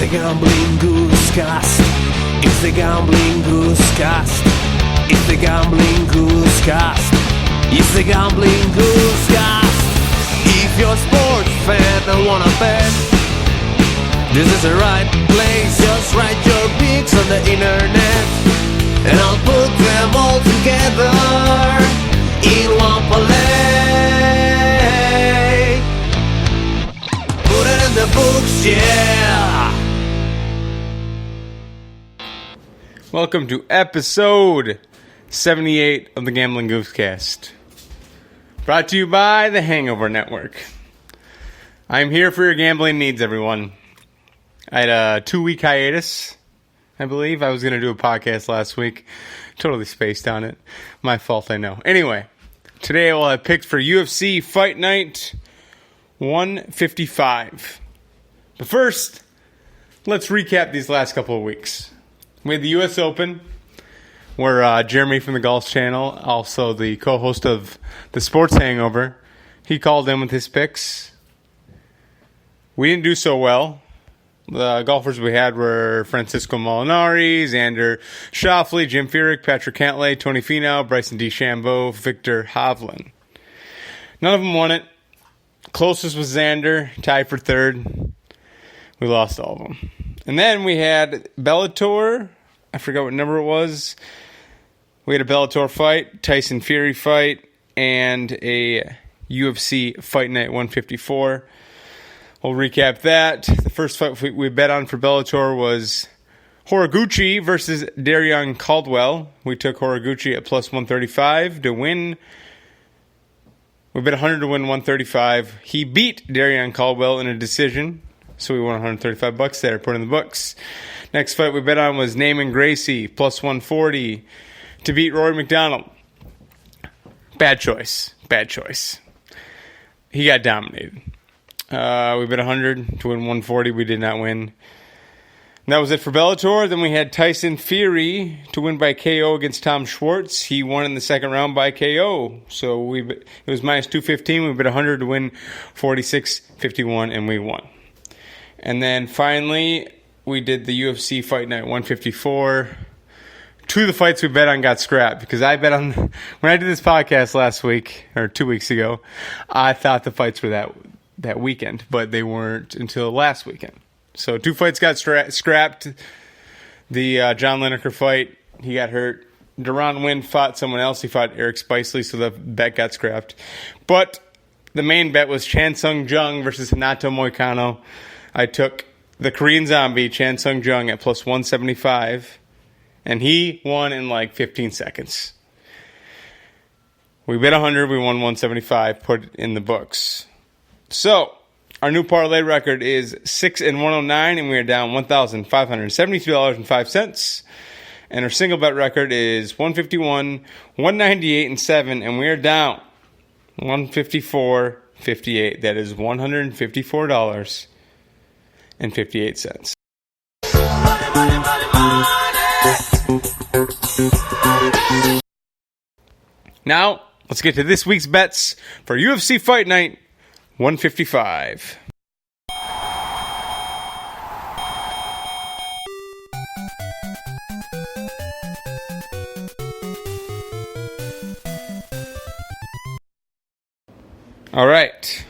the gambling goose cast. It's the gambling goose cast. It's the gambling goose cast. It's the gambling goose cast. If you're a sports fan and wanna bet, this is the right place. Just write your picks on the internet, and I'll put them all together in one parlay. Put it in the books, yeah. Welcome to episode 78 of the Gambling Goofecast, brought to you by the Hangover Network. I'm here for your gambling needs, everyone. I had a 2-week hiatus, I believe. I was going to do a podcast last week. Totally spaced on it. My fault, I know. Anyway, today I will have picks for UFC Fight Night 155. But first, let's recap these last couple of weeks. We had the U.S. Open, where Jeremy from the Golf Channel, also the co-host of the Sports Hangover, he called in with his picks. We didn't do so well. The golfers we had were Francisco Molinari, Xander Schauffele, Jim Furyk, Patrick Cantlay, Tony Finau, Bryson DeChambeau, Victor Hovland. None of them won it. Closest was Xander, tied for third. We lost all of them. And then we had Bellator. I forgot what number it was. We had a Bellator fight, Tyson Fury fight, and a UFC Fight Night 154. We'll recap that. The first fight we bet on for Bellator was Horiguchi versus Darion Caldwell. We took Horiguchi at plus 135 to win. We bet 100 to win 135. He beat Darion Caldwell in a decision, so we won $135 there, put in the books. Next fight we bet on was Naaman Gracie, plus 140, to beat Rory McDonald. Bad choice. He got dominated. We bet 100 to win 140. We did not win. And that was it for Bellator. Then we had Tyson Fury to win by KO against Tom Schwartz. He won in the second round by KO. So it was minus 215. We bet 100 to win 46.51, and we won. And then finally, we did the UFC Fight Night 154. Two of the fights we bet on got scrapped because I bet on, when I did this podcast last week, or 2 weeks ago, I thought the fights were that weekend, but they weren't until last weekend. So 2 fights got scrapped. The John Lineker fight, he got hurt. Deron Winn fought someone else. He fought Eric Spicely, so the bet got scrapped. But the main bet was Chan Sung Jung versus Hanato Moicano. I took the Korean Zombie, Chan Sung Jung, at plus 175, and he won in like 15 seconds. We bet 100, we won 175, put it in the books. So, our new parlay record is 6-109, and we are down $1,572.05. And our single bet record is 151, 198, and 7, and we are down $154.58. That is $154.58. Now, let's get to this week's bets for UFC Fight Night 155. All right.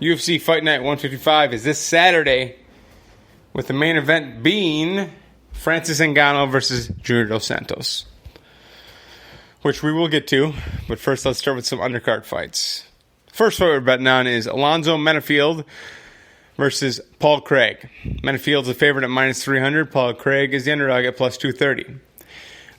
UFC Fight Night 155 is this Saturday, with the main event being Francis Ngannou versus Junior Dos Santos, which we will get to. But first, let's start with some undercard fights. First fight we're betting on is Alonzo Menifield versus Paul Craig. Menifield's a favorite at minus 300. Paul Craig is the underdog at plus 230.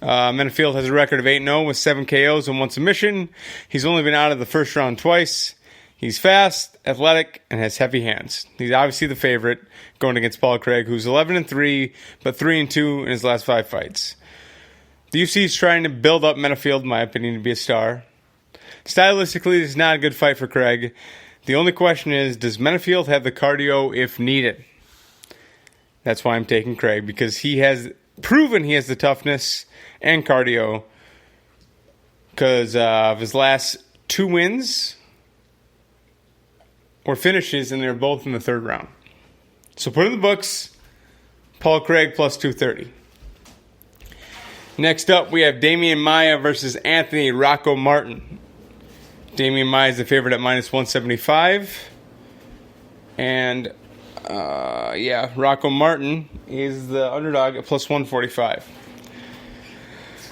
Menifield has a record of 8-0 with 7 KOs and 1 submission. He's only been out of the first round twice. He's fast, athletic, and has heavy hands. He's obviously the favorite going against Paul Craig, who's 11-3, but 3-2 in his last 5 fights. The UFC is trying to build up Menifield, in my opinion, to be a star. Stylistically, it's not a good fight for Craig. The only question is, does Menifield have the cardio if needed? That's why I'm taking Craig, because he has proven he has the toughness and cardio because of his last 2 wins or finishes, and they're both in the 3rd round. So put in the books. Paul Craig plus 230. Next up, we have Damian Maia versus Anthony Rocco Martin. Damian Maia is the favorite at minus 175. And, Rocco Martin is the underdog at plus 145.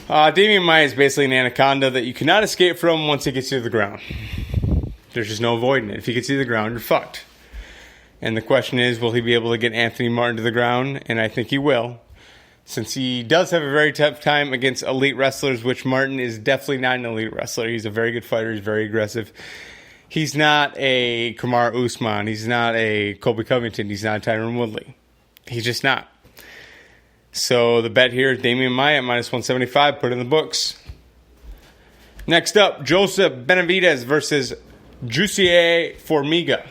Damian Maia is basically an anaconda that you cannot escape from once he gets you to the ground. There's just no avoiding it. If he gets you to the ground, you're fucked. And the question is, will he be able to get Anthony Martin to the ground? And I think he will. Since he does have a very tough time against elite wrestlers, which Martin is definitely not an elite wrestler. He's a very good fighter. He's very aggressive. He's not a Kamaru Usman. He's not a Colby Covington. He's not a Tyron Woodley. He's just not. So the bet here is Damian Maia at minus 175. Put it in the books. Next up, Joseph Benavidez versus Jussier Formiga.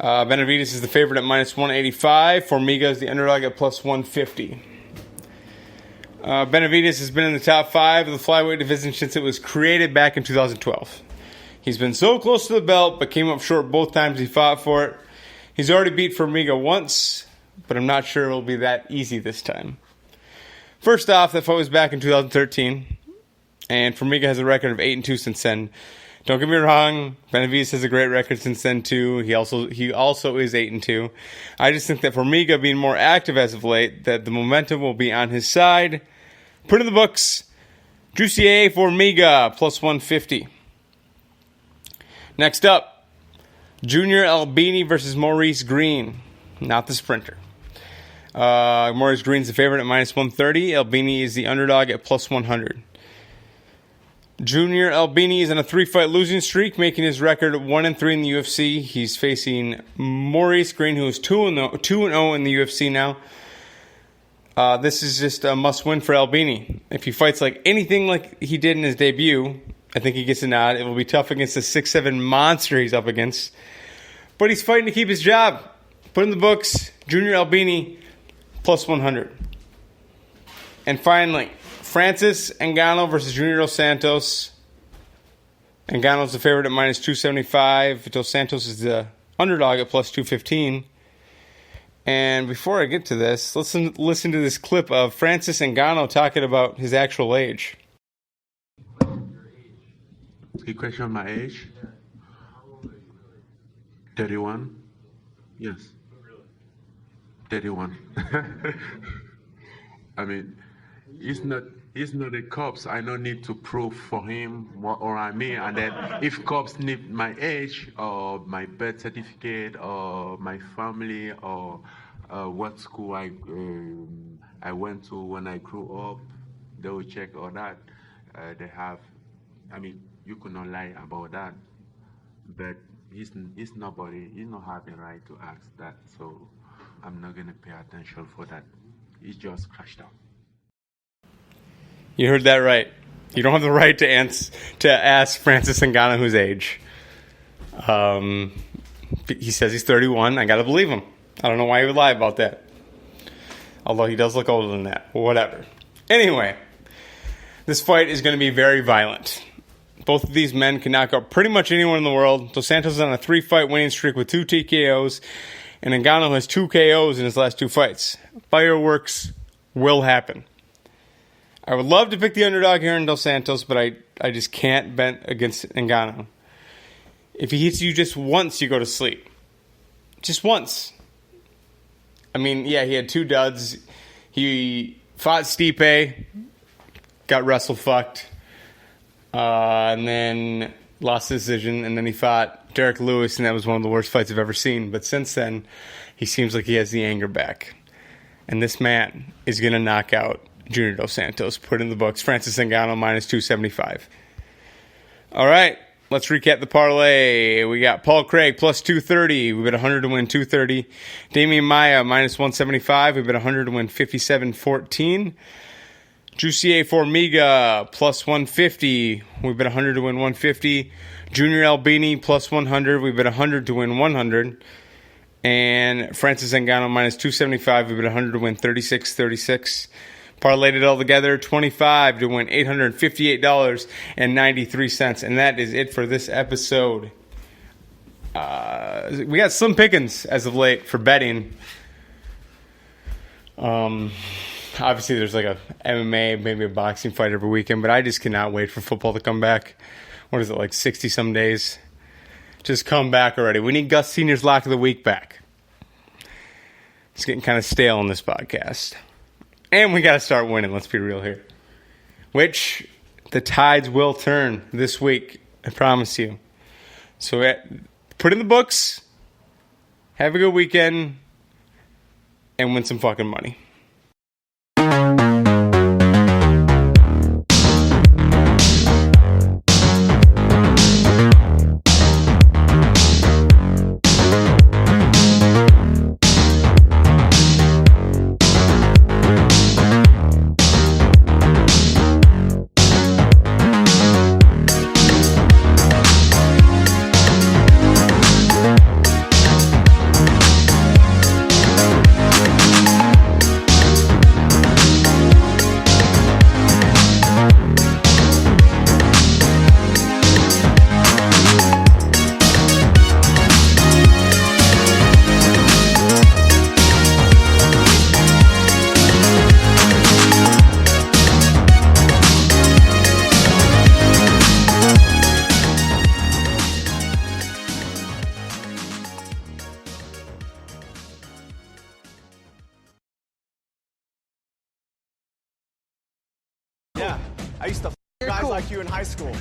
Benavidez is the favorite at minus 185. Formiga is the underdog at plus 150. Benavidez has been in the top 5 of the flyweight division since it was created back in 2012. He's been so close to the belt, but came up short both times he fought for it. He's already beat Formiga once, but I'm not sure it'll be that easy this time. First off, that fight was back in 2013, and Formiga has a record of 8-2 since then. Don't get me wrong, Benavidez has a great record since then too. He also is 8-2. I just think that Formiga being more active as of late, that the momentum will be on his side. Put in the books, Jussier Formiga plus 150. Next up, Junior Albini versus Maurice Green, not the sprinter. Maurice Green's the favorite at minus 130. Albini is the underdog at plus 100. Junior Albini is on a 3-fight losing streak, making his record 1-3 in the UFC. He's facing Maurice Green, who is 2-0 in the UFC now. This is just a must-win for Albini. If he fights like anything like he did in his debut, I think he gets a nod. It will be tough against the 6'7" monster he's up against. But he's fighting to keep his job. Put in the books, Junior Albini, plus 100. And finally, Francis Ngannou versus Junior Dos Santos. Ngannou's the favorite at minus 275. Dos Santos is the underdog at plus 215. And before I get to this, listen to this clip of Francis Ngannou talking about his actual age. He questioned my age. 31. Yes. 31. I mean, he's not a cops. I don't need to prove for him or I mean. And then if cops need my age or my birth certificate or my family or what school I went to when I grew up, they will check all that. They have. I mean, you could not lie about that. But he's nobody. He's not having right to ask that. So I'm not gonna pay attention for that. He's just crashed out. You heard that right. You don't have the right to ask Francis Ngannou his age. He says he's 31. I gotta believe him. I don't know why he would lie about that. Although he does look older than that. Whatever. Anyway, this fight is going to be very violent. Both of these men can knock out pretty much anyone in the world. Dos Santos is on a 3-fight winning streak with 2 TKOs, and Ngannou has 2 KOs in his last 2 fights. Fireworks will happen. I would love to pick the underdog here in Dos Santos, but I just can't bet against Ngannou. If he hits you just once, you go to sleep. Just once. I mean, yeah, he had 2 duds. He fought Stipe, got wrestle-fucked, and then lost the decision, and then he fought Derek Lewis, and that was one of the worst fights I've ever seen. But since then, he seems like he has the anger back. And this man is going to knock out Junior Dos Santos. Put in the books, Francis Ngannou minus 275. All right, let's recap the parlay. We got Paul Craig plus 230. We bet 100 to win 230. Damian Maia minus 175. We bet 100 to win 57.14. Jussier Formiga plus 150. We bet 100 to win 150. Junior Albini plus 100. We bet 100 to win 100. And Francis Ngannou minus 275. We bet 100 to win 36.36. Parlayed it all together, 25 to win $858.93. And that is it for this episode. We got slim pickings as of late for betting. Obviously, there's like a MMA, maybe a boxing fight every weekend, but I just cannot wait for football to come back. What is it, like 60-some days? Just come back already. We need Gus Senior's Lock of the Week back. It's getting kind of stale on this podcast. And we got to start winning, let's be real here. Which the tides will turn this week, I promise you. So put in the books, have a good weekend, and win some fucking money. I used to guys like you in high school.